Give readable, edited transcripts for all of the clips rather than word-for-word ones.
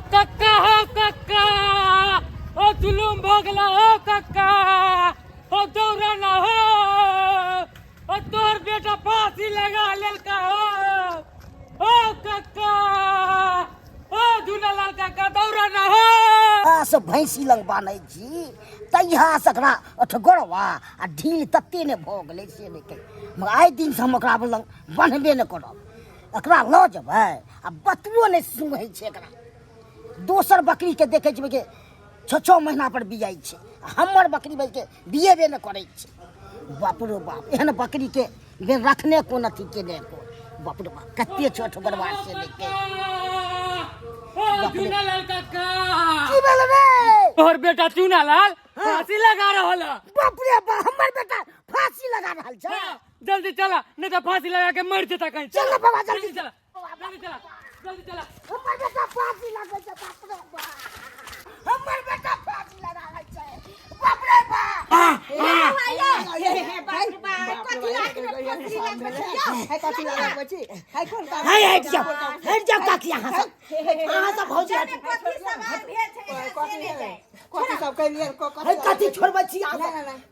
कक्का हो कक्का, ओ जुलूम भोगला हो कक्का, ओ दौरा ना हो, ओ तोर बेटा फांसी लगा लेलका हो, ओ कक्का, ओ झूलालाल काका दौरा ना हो। सब भैंसी लग बानै छी तहिया सकरा अठगरवा आ ढील तत्ते ने भ गेलै से नहि कही, मगर आइ दिन से हम एकरा लग बन्हबे नहि करब, एकरा लऽ जेबै आ बतबो नहि सुनै छै एकरा। दोसर बकरी के देखै छियै कि 6 महीना पर बियाइ छै, हमर बकरी बच के बियेबे नहि करै छै। बाप रे बाप, एहन बकरी के रखने कोन अथी केने को, बाप रे बाप कते छै अठगरवा से नहि कही। झूलालाल काका की भेल रे? तोहर बेटा चूनालाल फांसी लगा रहल है। बाप रे बाप, हमर बेटा फांसी लगा रहल छै। जल्दी चला, नहीं तो फांसी लगा के मर जेता कहीं। चल बाबा जल्दी चला, जल्दी चला, जल्दी चला। हमर बेटा फांसी लगा छै, बाप रे बाप, हमर बेटा फांसी लगा रहल छै, बाप रे बाप। हट जाओ काकी, यहाँ सब भौजी कथी छोड़बै छी,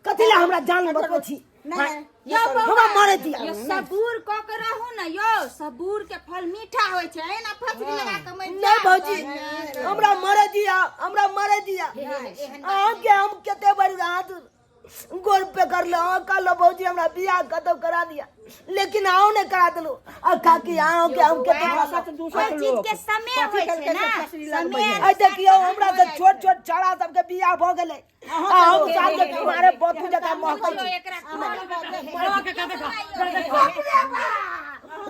कथी ला हमरा जान बतबै छी, हमरा मारे दिया। यो सबूर क के रहू न यो, सबूर के फल मीठा होय छै, एना फसरी लगा के मर नहीं भौजी, हमरा मारे दिया, हमरा मारे दिया। हम केते बड़ी हाथ गोर पे कर लो, कल भौजी हमरा बियाह खत्म करा दिया, लेकिन आओ ने करा दिलो। काकी आओ के हम केते दूसरा चीज के समय होय छै ना, समय। आई देखियो हमरा से छोट छोट छौड़ा सब के बियाह भ गेलै, हम साथ के तुम्हारे बतू जका महकै छै। एकरा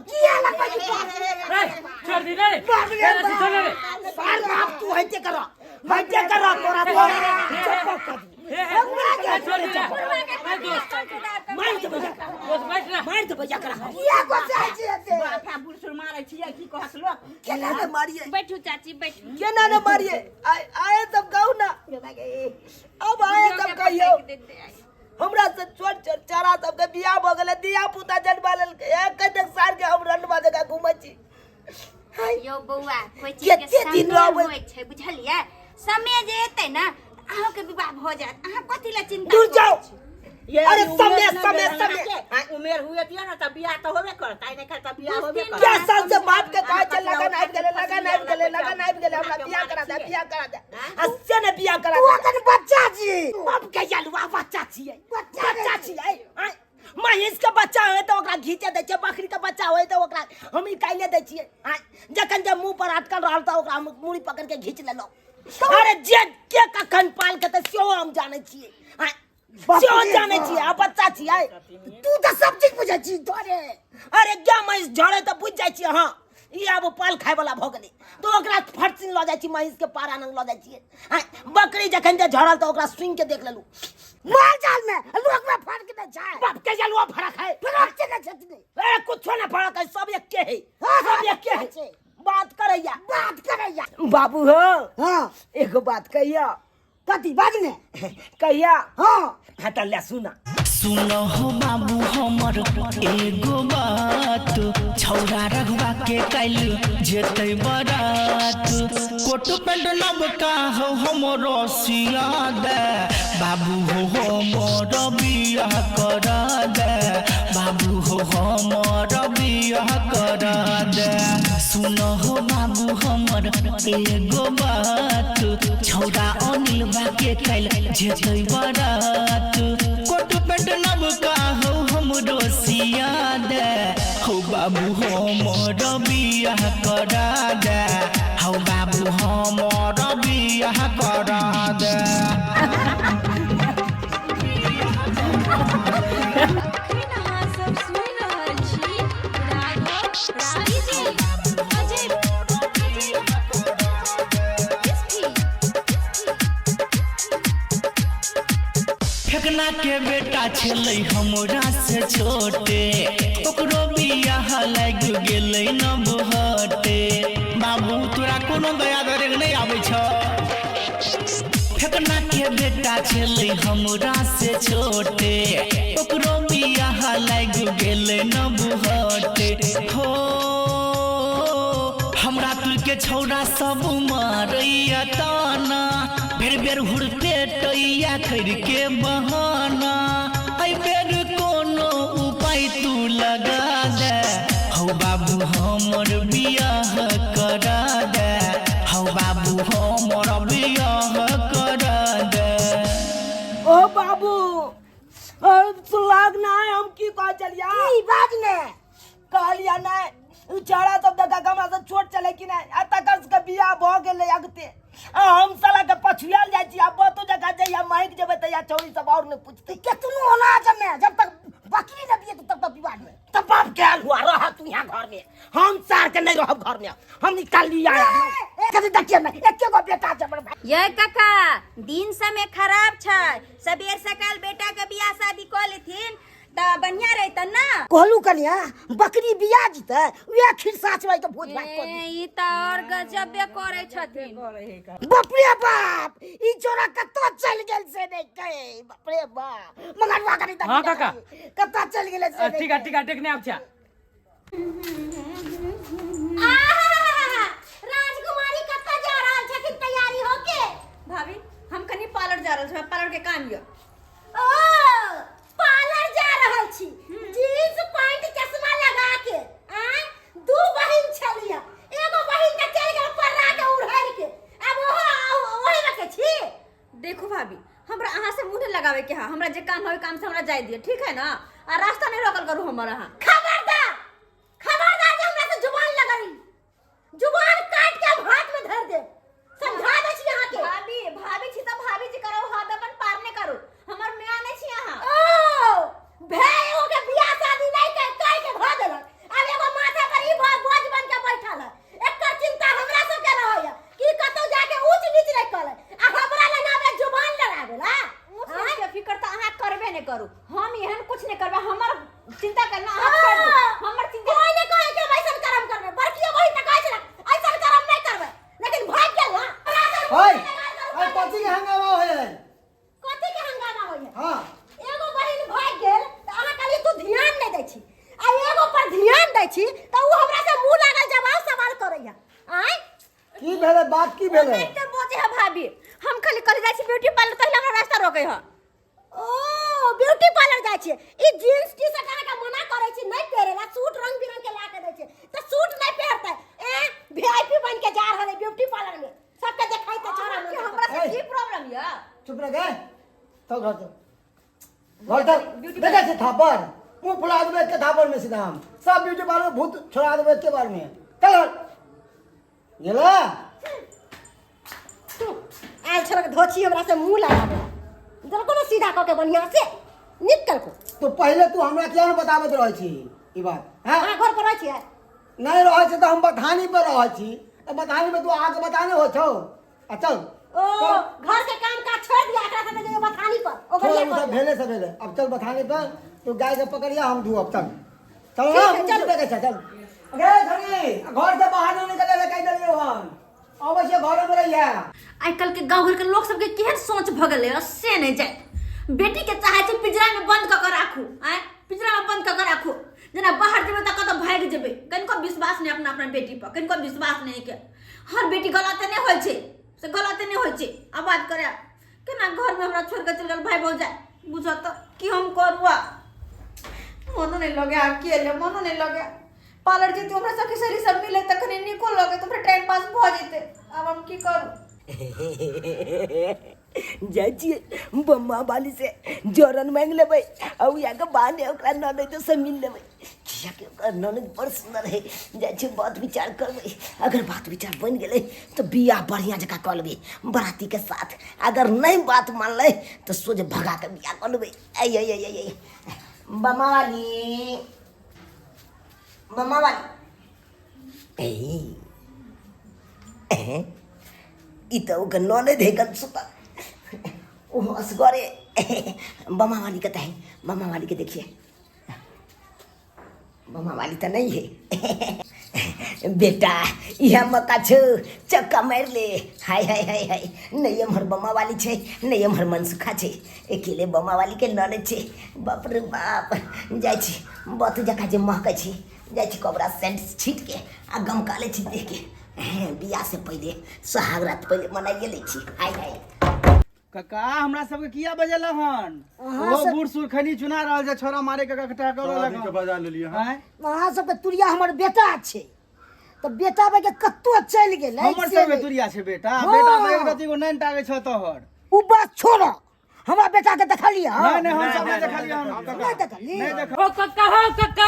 किया लगबै छी? छोड़ दी रे, सार बाप तू हइते करा, हइते करा तोरा तो चुप कर दी। मार दे बजा करा, किया गोसाइ छी एते? बाफा बुलसुर मारै छियै, की कहत लोग? केना ने मारिए, बैठू चाची बैठू। केना ने मारिए, आए तब कहू ना, अब आए तब कहियो। हमरा से छोट छोट चारा सब के बियाह भ गेलै, दिया पुता जन्मा लेलकै, एक कतेक साल के हम रंडवा जगह घुमै छी। यो बौआ, कोई चीज के समय होय छै, बुझलियै? समय जे एतै ना अहाँ के विवाह भ जात, अहाँ कथि ला चिंता? दूर जाओ। अरे समय उमेर हुए दिया ना, तब बियाह तो होबे करता, नहीं करता बियाह होबे करता। क्या साल से बाप के कहे चल लगन आबि गेलै, लगन आबि गेलै, लगन आबि गेलै, हमरा बियाह करा दे, बियाह करा दे, असे ने बियाह करा दे। तू अखन बच्चा छी, बाप के जलवा बच्चा छियै, बच्चा छियै। महिष के बच्चा होय तो ओकरा घीचे दै छियै, बकरी के बच्चा होय तो ओकरा हम निकाले दै छियै। जखन जे मुंह पर अटकल रहल त ओकरा मुड़ी पकड़ के घीच लेलौ। अरे जे के कखन पाल के त सेहो हम जानै छियै, सेहो जानै छियै। आ बच्चा छियै, तू त सब चीज बुझै छी तोरे। अरे क्या महिष झड़े त बुझ जाइ छियै, हां ई आब पाल खाय वाला भ गेलै तो ओकरा फटसिन ल जाइ छी, महिष के पारा नंग ल जाइ छियै। बकरी जखन जे झड़ल त ओकरा सुंग के देख लेलू, माल जाल में लोक में फर्क नहीं छै, बाप के जलवा फरक है, फरक छै न छतनी। अरे कुछो न फरक है, सब एके है, सब एके है। बात करैया, बात करैया बाबू हो। हां एगो बात कहिया, कथी बाजने कहिया? हां त ले सुना, सुनो हो बाबू हमर एगो बात, छौरा रघुआ के काल जेतै बारात, कोट पेंट नबका हो हमरो सिया दे, बाबू हो हमर बियाह करा दे, बाबू हो हमर बियाह करा दे। सुनो हो बाबू हमर एगो बात, छौरा अनिलवा के काल जेतै बारात, कोट पेंट नबका हो हमरो सिया दे, हो बाबू हमर बियाह करा दे, हो बाबू हमर बियाह करा दे। फेकना के बेटा छलै हमरा से छोटे, ओकरो बियाह लाग गेलै न बहटे, बाबू तोरा कोनो दया दरे नहीं आबै छ? फेकना के बेटा छलै हमरा से छोटे, ओकरो बियाह लाग गेलै न बहटे, हो हमरा तुल के के छौड़ा सब मारैया ताना बेर बेर हुड़ते टैया करके बहाना आई बेर कोनो उपाय तू लगा दे हौ बाबू हमर बियाह करा दे हौ बाबू हमर बियाह करा दे ओ बाबू सुलाग ना है हम की कह चलिया ई बात ने कहलिया नहीं चारा सब दगा गमा से छोट चले कि नहीं आ तक के बियाह भ गेले अगते हम साला के पछुआल जाय छी अब तो जगह जइया माइक जेबे त या चौरी सब और ने पूछते केतनो होना जमे जब तक बकरी न दिए तब तक विवाद में तब बाप के हुआ रहा तू यहां घर में हम सार के नहीं रहब घर में हम निकाल लिया कभी देखिए ना एक गो बेटा जबर भाई ये काका दिन समय खराब छै सबेर सकाल बेटा के बियाह शादी क लेथिन त बढ़िया रहत ना कहलू कनिया बकरी बिया जीते वे खीर साचवाई के भोज भात कर ई त और गजबे करे छथिन बाप रे बाप ई जोरा कत्तो चल गेल से नहीं कहे बाप रे बाप मगरवा करी हां काका कत्तो चल गेल से ठीक है टेकने आब छा राजकुमारी कत्ता जा रहल छथिन तैयारी होके भाभी हम कनी पार्लर जा रहल छी पार्लर के काम य ओ पार्लर जा रहल छी जींस पैंट चश्मा लगा के दू बहिन छलिया एगो बहिन त चल गेल पर्रा के उड़ार के अब ओही रखे छी देखो भाभी हमरा अहाँ से मुंह नहीं लगावे के है हमरा जे काम है काम से हमरा जाय दिए ठीक है ना आ रास्ता नहीं रोकल करू हमरा अहाँ खबरदार खबरदार जे हमरा से जुबान लगरी जुबान काट के हम हाथ में धर दे समझा दे छी अहाँ के भाभी भाभी छी त भाभी जी करो हाथ अपन पार नहीं करू हमर मियां नहीं छी अहाँ ओ भेयो के बियाह शादी नहीं कह के भ देलक अब एगो माथा पर ई बोझ बन के बैठल है एकर चिंता हमरा सब के रहय कि कतौ जाके ऊंच नीच नहीं करे आ हमरा लगा में जुबान लगावेला ऊंच नीच के फिकर त अहाँ करबे नहीं करू हम एहन कुछ नहीं करबे हमर चिंता करना अहाँ छोड़ दू हमर चिंता कोई ने कहे के वैसन कर्म करबे बड़की वही त कहै छै ऐसन कर्म नहीं करबे लेकिन भाग गेल ना ओए ओए कथि के हंगामा होय कथि के हंगामा होय हां एगो बहिन भाग गेल त अहाँ कहली तू ध्यान नहीं दै छी आ एगो पर ध्यान दै छी त उ हमरा से मुंह लागल जवाब सवाल करैया आय की भेले बात की भेले नहीं तो बोझे है भाभी हम खाली कल जाय छी ब्यूटी पार्लर तहले हमरा रास्ता रोके है ओ ब्यूटी पार्लर जाय छी ई जींस टी शर्ट अहाँ के मना करै छी नहीं पहिरेला सूट रंग बिरंग के ला के दै छी त सूट नहीं पहिरतै वीआईपी बन के जा रहल है ब्यूटी पार्लर में सबके देखाई त छोरा कि हमरा से की प्रॉब्लम है चुप रह गए तो घर तक देखा से थापर मुंह फुला देबे के थापर में सीधा हम सब ब्यूटी पार्लर भूत छोड़ा देबे के बार में चल गेला आय छोरा के धोची हमरा से मुंह लगाबे जरा कोनो सीधा क के बढ़िया से निकल को तो पहले तू हमरा क्या न बताबत रहै छी ई बात हां अहाँ घर पर रहै छी नहीं रहै छी त हम बथानी पर रहै छी त बथानी में तू आके बताने हो छौ आ चल ओ घर के काम काज छोड़ दिया एकरा साथे जे बथानी पर ओ बढ़िया सब कर भेले से भेले अब चल बथानी पर तू गाय के पकड़िया हम धू अब चल चल ठीक है, ना चल। चल चल गे धनी घर से बाहर नहीं निकले ले कहि देलियो हम अवश्य घर में रहिया आई कल के गांव घर के लोग सब के केहन सोच भ गेले से नहीं जाय बेटी के चाहे छै पिंजरा में बंद क के राखू आय पिंजरा में बंद क के राखू जना बाहर जेबे त कत भाग जेबे कनको विश्वास नहीं अपना अपना बेटी पर कनको विश्वास नहीं के हर बेटी गलत नहीं होय छै से गलत नहीं होय छै अब बात करे केना घर में हमरा छोड़ के चल गेल भाई भौजाई बुझत त की हम करूआ मनो नहीं लगे अकेले मनो नहीं लगे पार्लर जेती हमरा सखी सहेली सब मिले तखने निको लगे तो फिर टाइम पास भ जेते अब हम की करू जाइए बम्मा वाली से जोरन मांग लेबै और या के बाने ओकरा ननद तो से मिल लेबै किया के ओकर ननद बड़ सुंदर है जाइए बात विचार करबै अगर बात विचार बन गेलै तो बियाह बढ़िया जका कर लेबै बराती के साथ अगर नहीं बात मानलै तो सोच भगा के बियाह कर लेबै आई आई आई आई बम्मा वाली ए ई तो ओकर ननद है कन सुता ओ असगरे बम्मा वाली का है बम्मा वाली के देखिए बम्मा वाली तो नहीं है बेटा यह मका छो चक्का मार ले हाय हाय हाय हाय नहीं हमर बम्मा वाली छे नहीं हमर मनसुखा छे अकेले बम्मा वाली के ननद छे बाप रे बाप जाय छी बत जका जे महक छी जाय छी कबरा सेंट छीट के आ गम काले छी देख के बियाह से पहले सुहागरात पहले मनाइए ले छी। हाय हाय कका हमरा सबके किया बजेला हन वो बूढ़ सुरखनी चुना रहल जे छोरा मारे के कटा करल के बजा लेलिए हैं। अहाँ सबके तुरिया हमर बेटा छै तो बेटा बे के कत्तो चल गेल हमर सबके तुरिया छै बेटा बेटा में एक रति को नैन टागे छ तोहर उ बात छोड़ हमरा बेटा के देखलिए नहीं नहीं हम सब नहीं देखलिए हम नहीं देखलिए नहीं देख ओ कक्का हो कक्का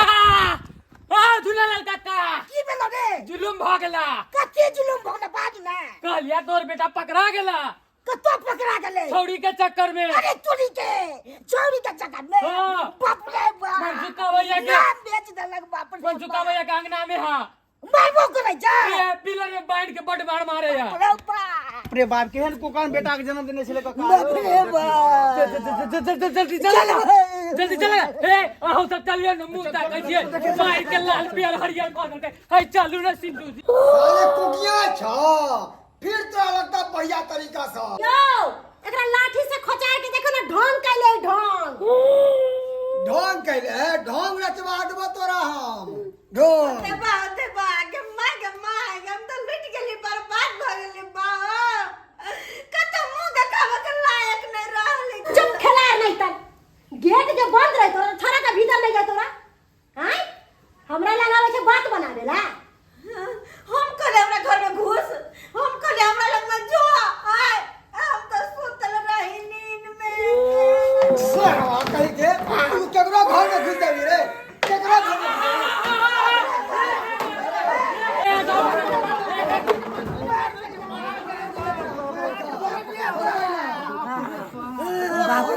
आ दुलालाल कक्का की भेलो रे जुलुम भ गेला कते जुलुम भगना बाजू ना कहलिया तोर बेटा पकड़ा गेला कत्तो पकड़ा गेले छौड़ी के चक्कर में अरे तुरी के चौरी के चक्कर में हाँ। बाप रे बाप मनसुका भैया के नाम बेच देलक बाप रे मनसुका भैया के अंगना में हां मारबो करे जा ये पिलर में बांध के बड़ मार मारे या अरे बाप रे बाप केहन कोकन बेटा के जन्म देने छले कका बाप रे बाप जल्दी जल्दी चल ए आहू सब चलिए न मुंह ता कहिए मार के लाल पियर हरियर कह दे है चलू न सिंधु जी अरे कुकिया छ फिर तो लगता बढ़िया तरीका से यो एकरा लाठी से खोचार के देखो ना ढोंग कैले ढोंग ढोंग कैले ढोंग रचवा देबो तोरा हम ढोंग देबा गम्मा हम तो लुट गेली बर्बाद भ गेली बा कत मुंह देखावे के लायक नहीं रहली चुप खेलार नहीं तन गेट के बंद रहे तोरा छोरा के भीतर ले जा तोरा हैं हमरा लगावे के बात बना देला हम कहले हमरा घर में घुस हम कहले हमरा लग में जो आय हम तो सुतल रही नींद में सरवा कहि के तू केकरो घर में घुस जाबी रे केकरो घर में बाबू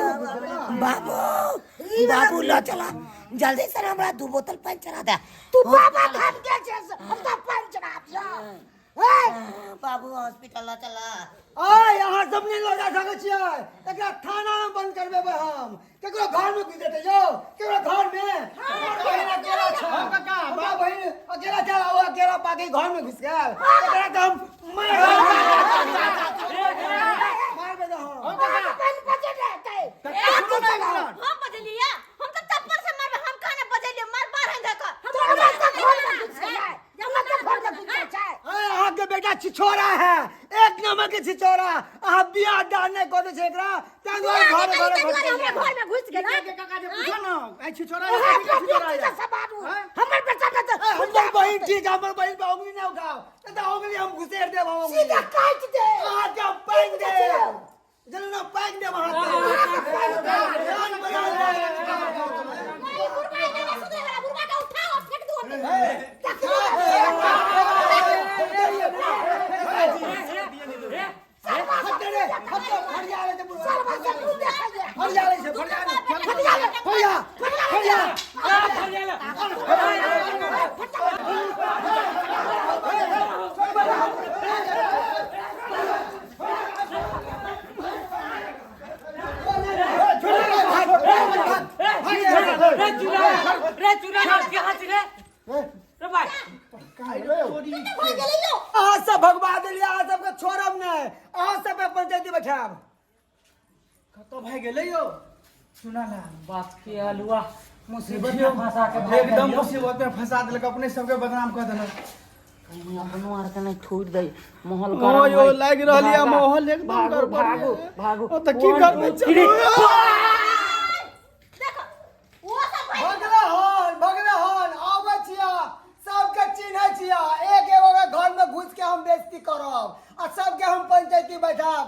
बाबू लो चला जल्दी से हमरा 2 बोतल पानी चढ़ा दे तू बाबा धाम के छै हम तो पानी चढ़ा दियो बाबू हॉस्पिटल लो चला ओए यहाँ सब नहीं लो जा सके छियै एकरा थाना में बंद करबे हम केकरो घर में घुस जेते यो केकरो घर में हमर बहिन अकेला छ कका बा बहिन अकेला छ ओ अकेला पाके घर में घुस गेल एकरा तो हम मार दे हम पानी बजे रहते हम बजलिया हम तो चप्पल से मारबे हम कहने बजलिए मार बाहर है देखो हमरा तो घर में घुस जाए हमरा तो घर में घुस जाए अहाँ के बेटा छिछोरा है एक नंबर के छिछोरा अहाँ बियाह डालने को दे छेकरा तांगो घर घर में घुस गेल के कका जे पूछो न आई छिछोरा छिछोरा है हमर बेटा के हमर बहिन ठीक हमर बहिन पे उंगली ना उठाओ त उंगली हम घुसेर देब हम सीधा काट दे अहाँ के पैक दे जल्दी ना पैक दे वहां जान बना बुरबा का उठाओ फेंक दो रे चुरा के हाथ रे रे भाई अहाँ सब भगवा देलिए अहाँ सबके छोड़ब नहीं अहाँ सब पे पंचायती बैठाब कतो भाई गेलै यो सुना ना बात के अलुआ मुसीबत में फंसा के भाग एकदम मुसीबत में फंसा देलक अपने सबके बदनाम कर देलक अपनो आर के नहीं छोड़ दे माहौल ओ यो लाग रहलिया माहौल एकदम भागो भागो भागो ओ त की करबै चलो देखो वो सब भगले हन आबै छिया सबके चिन्है छिया एक एगो के घर में घुस के हम बेइज्जती करब आ सबके हम पंचायती बैठाब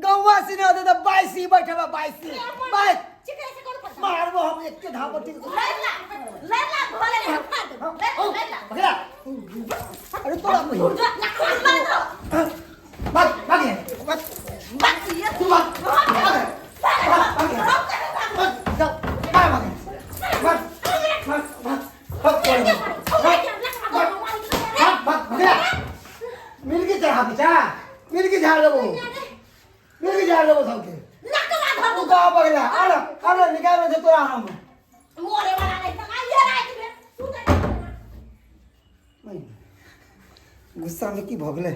गौवा सिने दे त 22 बैठब 22 बाइस चिकरे से कौन पड़ता मारबो हम एक के धापो ठीक लेला भोले ले लेला भगला अरे तोरा भाग भाग तू मिलके चढ़ा बेटा मिलके झाड़ देबो सबके तू कहाँ पगला आलो निकाल दे तोरा हम मोरे वाला नहीं था ये रात में गुस्सा में की भगले